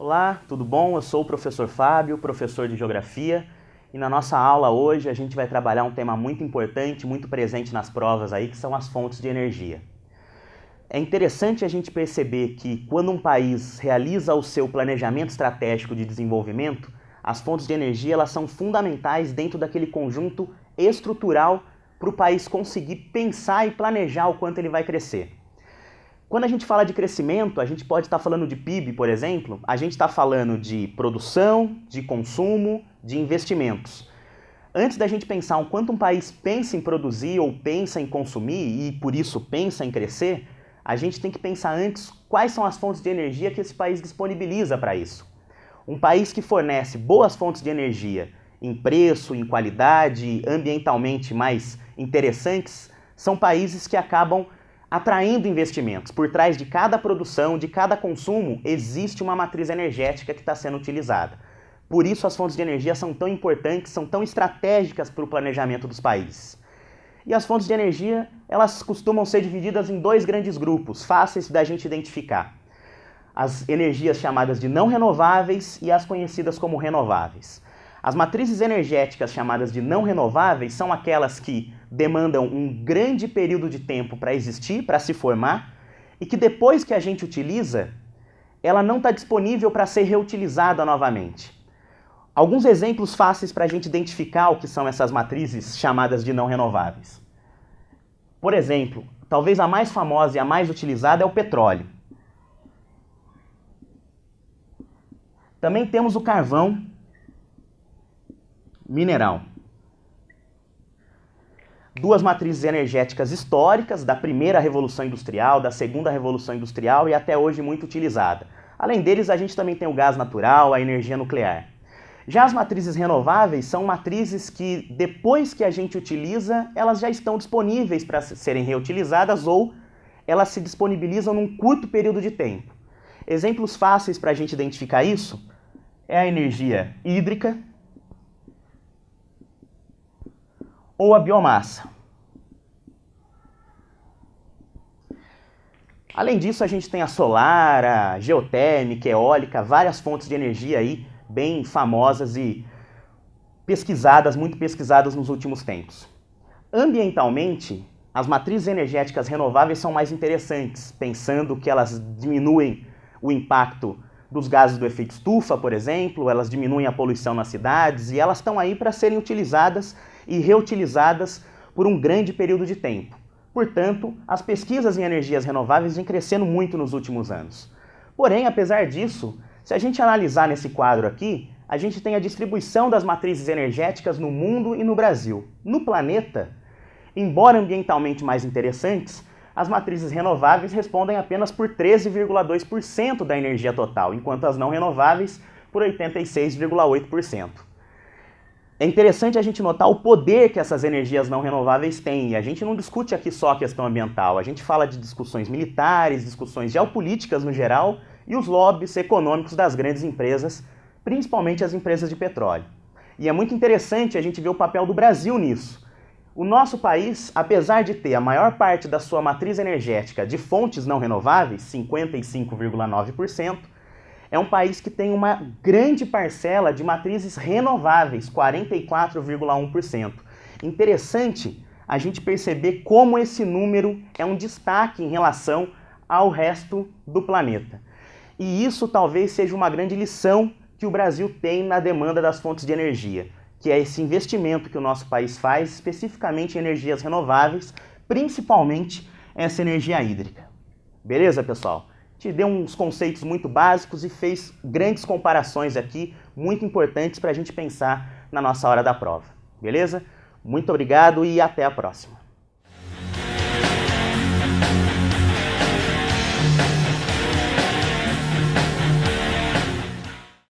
Olá, tudo bom? Eu sou o professor Fábio, professor de Geografia, e na nossa aula hoje a gente vai trabalhar um tema muito importante, muito presente nas provas aí, que são as fontes de energia. É interessante a gente perceber que quando um país realiza o seu planejamento estratégico de desenvolvimento, as fontes de energia elas são fundamentais dentro daquele conjunto estrutural para o país conseguir pensar e planejar o quanto ele vai crescer. Quando a gente fala de crescimento, a gente pode estar falando de PIB, por exemplo, a gente está falando de produção, de consumo, de investimentos. Antes da gente pensar o quanto um país pensa em produzir ou pensa em consumir e por isso pensa em crescer, a gente tem que pensar antes quais são as fontes de energia que esse país disponibiliza para isso. Um país que fornece boas fontes de energia em preço, em qualidade, ambientalmente mais interessantes, são países que acabam atraindo investimentos. Por trás de cada produção, de cada consumo, existe uma matriz energética que está sendo utilizada. Por isso as fontes de energia são tão importantes, são tão estratégicas para o planejamento dos países. E as fontes de energia, elas costumam ser divididas em dois grandes grupos, fáceis da gente identificar. As energias chamadas de não renováveis e as conhecidas como renováveis. As matrizes energéticas chamadas de não renováveis são aquelas que demandam um grande período de tempo para existir, para se formar, e que depois que a gente utiliza, ela não está disponível para ser reutilizada novamente. Alguns exemplos fáceis para a gente identificar o que são essas matrizes chamadas de não renováveis. Por exemplo, talvez a mais famosa e a mais utilizada é o petróleo. Também temos o carvão mineral. Duas matrizes energéticas históricas, da primeira Revolução Industrial, da segunda Revolução Industrial e até hoje muito utilizada. Além deles, a gente também tem o gás natural, a energia nuclear. Já as matrizes renováveis são matrizes que, depois que a gente utiliza, elas já estão disponíveis para serem reutilizadas ou elas se disponibilizam num curto período de tempo. Exemplos fáceis para a gente identificar isso é a energia hídrica ou a biomassa. Além disso, a gente tem a solar, a geotérmica, eólica, várias fontes de energia aí bem famosas e pesquisadas, muito pesquisadas nos últimos tempos. Ambientalmente, as matrizes energéticas renováveis são mais interessantes, pensando que elas diminuem o impacto dos gases do efeito estufa, por exemplo, elas diminuem a poluição nas cidades e elas estão aí para serem utilizadas e reutilizadas por um grande período de tempo. Portanto, as pesquisas em energias renováveis vêm crescendo muito nos últimos anos. Porém, apesar disso, se a gente analisar nesse quadro aqui, a gente tem a distribuição das matrizes energéticas no mundo e no Brasil. No planeta, embora ambientalmente mais interessantes, as matrizes renováveis respondem apenas por 13,2% da energia total, enquanto as não renováveis por 86,8%. É interessante a gente notar o poder que essas energias não renováveis têm, e a gente não discute aqui só a questão ambiental, a gente fala de discussões militares, discussões geopolíticas no geral, e os lobbies econômicos das grandes empresas, principalmente as empresas de petróleo. E é muito interessante a gente ver o papel do Brasil nisso. O nosso país, apesar de ter a maior parte da sua matriz energética de fontes não renováveis, 55,9%, é um país que tem uma grande parcela de matrizes renováveis, 44,1%. Interessante a gente perceber como esse número é um destaque em relação ao resto do planeta. E isso talvez seja uma grande lição que o Brasil tem na demanda das fontes de energia, que é esse investimento que o nosso país faz, especificamente em energias renováveis, principalmente essa energia hídrica. Beleza, pessoal? Te deu uns conceitos muito básicos e fez grandes comparações aqui, muito importantes para a gente pensar na nossa hora da prova. Beleza? Muito obrigado e até a próxima.